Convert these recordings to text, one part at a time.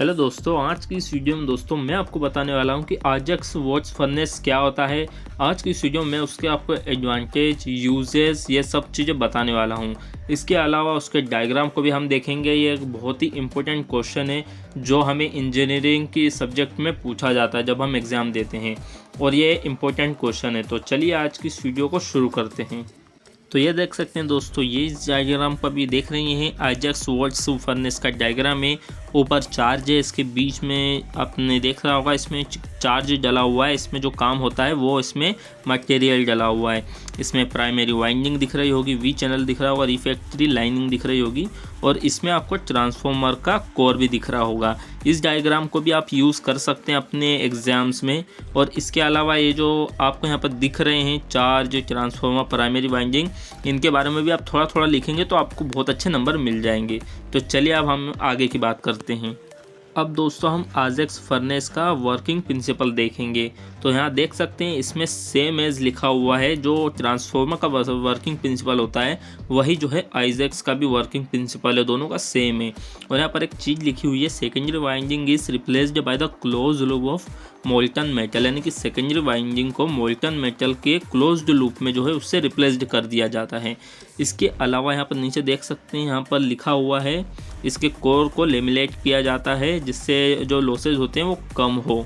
Hello दोस्तों, आज की इस वीडियो में दोस्तों मैं आपको बताने वाला हूं कि आजक्स वॉच फर्नेस क्या होता है। आज की इस वीडियो में उसके आपको एडवांटेज, यूजेस, ये सब चीज़ें बताने वाला हूं। इसके अलावा उसके डायग्राम को भी हम देखेंगे। ये एक बहुत ही इंपॉर्टेंट क्वेश्चन है जो हमें इंजीनियरिंग की सब्जेक्ट में पूछा जाता है जब हम एग्ज़ाम देते हैं, और ये इंपॉर्टेंट क्वेश्चन है। तो चलिए आज की इस वीडियो को शुरू करते हैं। तो ये देख सकते हैं दोस्तों, ये इस डायग्राम पर भी देख रही हैं आजक्स वॉच फर्नेस का डायग्राम है। ऊपर चार्ज है, इसके बीच में आपने देख रहा होगा इसमें चार्ज डला हुआ है। इसमें जो काम होता है वो इसमें मटेरियल डला हुआ है। इसमें प्राइमरी वाइंडिंग दिख रही होगी, वी चैनल दिख रहा होगा, रिफैक्ट्री लाइनिंग दिख रही होगी, और इसमें आपको ट्रांसफॉर्मर का कोर भी दिख रहा होगा। इस डायग्राम को भी आप यूज़ कर सकते हैं अपने एग्जाम्स में। और इसके अलावा ये जो आपको यहाँ पर दिख रहे हैं चार्ज, ट्रांसफॉर्मर, प्राइमरी वाइंडिंग, इनके बारे में भी आप थोड़ा थोड़ा लिखेंगे तो आपको बहुत अच्छे नंबर मिल जाएंगे। तो चलिए अब हम आगे की बात करते हैं। अब दोस्तों हम आजक्स फर्नेस का वर्किंग प्रिंसिपल देखेंगे। तो यहाँ देख सकते हैं इसमें सेम एज लिखा हुआ है। जो ट्रांसफॉर्मर का वर्किंग प्रिंसिपल होता है वही जो है आजक्स का भी वर्किंग प्रिंसिपल है, दोनों का सेम है। और यहाँ पर एक चीज़ लिखी हुई है, secondary winding is replaced by the close loop of molten metal, यानी कि सेकेंडरी वाइंडिंग को मोल्टन मेटल के क्लोज्ड लूप में जो है उससे रिप्लेस्ड कर दिया जाता है। इसके अलावा यहाँ पर नीचे देख सकते हैं, यहाँ पर लिखा हुआ है इसके कोर को लेमिनेट किया जाता है जिससे जो लॉसेज होते हैं वो कम हो।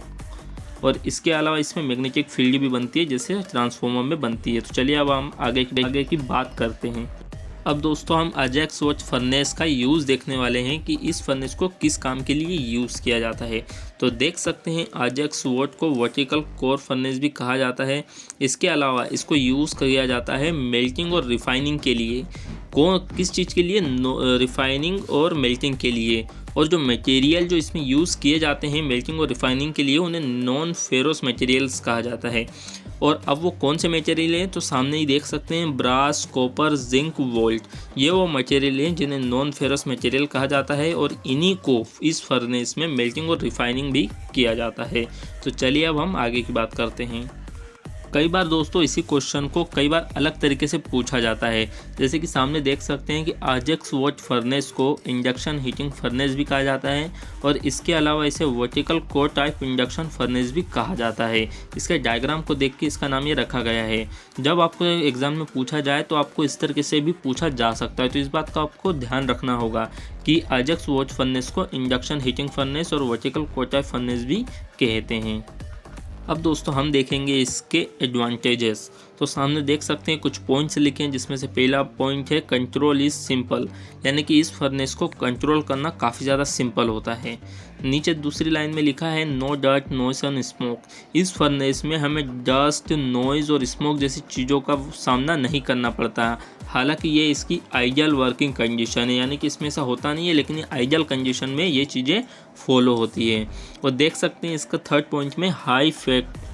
और इसके अलावा इसमें मैग्नेटिक फील्ड भी बनती है जैसे ट्रांसफॉर्मर में बनती है। तो चलिए अब हम आगे की बात करते हैं। अब दोस्तों हम आजक्स वॉच फर्नेस का यूज़ देखने वाले हैं कि इस फर्नेस को किस काम के लिए यूज़ किया जाता है। तो देख सकते हैं आजक्स वॉच को वर्टिकल कोर फर्नेस भी कहा जाता है। इसके अलावा इसको यूज़ किया जाता है मेल्टिंग और रिफाइनिंग के लिए। किस चीज़ के लिए? रिफाइनिंग और मेल्टिंग के लिए। और जो मटेरियल जो इसमें यूज़ किए जाते हैं मेल्टिंग और रिफाइनिंग के लिए, उन्हें नॉन फेरोस मटेरियल्स कहा जाता है। और अब वो कौन से मटेरियल हैं तो सामने ही देख सकते हैं, ब्रास, कॉपर, जिंक, वोल्ट, ये वो मटेरियल हैं जिन्हें नॉन फेरस मटेरियल कहा जाता है। और इन्हीं को इस फर्नेस में मेल्टिंग और रिफाइनिंग भी किया जाता है। तो चलिए अब हम आगे की बात करते हैं। कई बार दोस्तों इसी क्वेश्चन को कई बार अलग तरीके से पूछा जाता है। जैसे कि सामने देख सकते हैं कि आजक्स वॉच फर्नेस को इंडक्शन हीटिंग फर्नेस भी कहा जाता है, और इसके अलावा इसे vertical core type induction furnace भी कहा जाता है। इसके डायग्राम को देख के इसका नाम ये रखा गया है। जब आपको एग्जाम में पूछा जाए तो आपको इस तरीके से भी पूछा जा सकता है, तो इस बात का आपको ध्यान रखना होगा कि आजक्स वॉच फर्नेस को इंडक्शन हीटिंग फर्नेस और वर्टिकल कोर टाइप फर्नेस भी कहते हैं। अब दोस्तों हम देखेंगे इसके एडवांटेजेस। तो सामने देख सकते हैं कुछ पॉइंट्स लिखे हैं, जिसमें से पहला पॉइंट है कंट्रोल इज़ सिंपल, यानी कि इस फर्नेस को कंट्रोल करना काफ़ी ज़्यादा सिंपल होता है। नीचे दूसरी लाइन में लिखा है no dust, noise and smoke. इस फर्नेस में हमें डस्ट, नॉइज़ और स्मोक जैसी चीज़ों का सामना नहीं करना पड़ता। हालांकि ये इसकी आइडियल वर्किंग कंडीशन है, यानी कि इसमें ऐसा होता नहीं है, लेकिन ये आइडियल कंडीशन में ये चीज़ें फॉलो होती है। और देख सकते हैं इसका थर्ड पॉइंट में हाई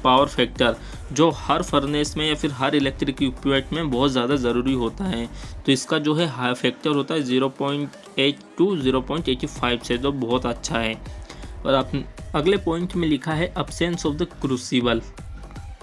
पावर फैक्टर, जो हर फर्नेस में या फिर हर इलेक्ट्रिक इक्विपमेंट में बहुत ज़्यादा ज़रूरी होता है। तो इसका जो है हाई फैक्टर होता है 0.8 to 0.85 से, जो बहुत अच्छा है। और आप अगले पॉइंट में लिखा है अब्सेंस ऑफ द क्रूसिबल।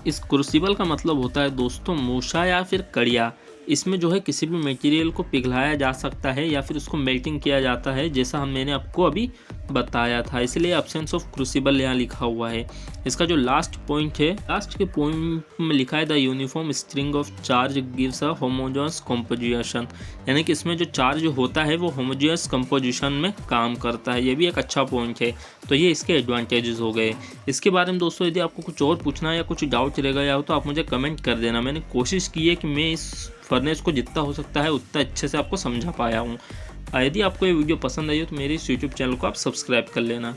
इस क्रूसिबल का मतलब होता है दोस्तों मूसा या फिर कड़िया। इसमें जो है किसी भी मटेरियल को पिघलाया जा सकता है या फिर उसको मेल्टिंग किया जाता है, जैसा मैंने आपको अभी बताया था, इसलिए एब्सेंस ऑफ क्रूसिबल यहाँ लिखा हुआ है। इसका जो लास्ट पॉइंट है, लास्ट के पॉइंट में लिखा है the uniform string of charge gives a homogeneous composition, यानी कि इसमें जो चार्ज होता है वो होमोजेनस कंपोजिशन में काम करता है। ये भी एक अच्छा पॉइंट है। तो ये इसके एडवांटेजेस हो गए। इसके बारे में दोस्तों यदि आपको कुछ और पूछना है या कुछ डाउट रह गया हो तो आप मुझे कमेंट कर देना। मैंने कोशिश की है कि मैं इस फर्नेस को जितना हो सकता है उतना अच्छे से आपको समझा पाया हूँ। यदि आपको ये वीडियो पसंद आई हो तो मेरे इस यूट्यूब चैनल को आप सब्सक्राइब कर लेना।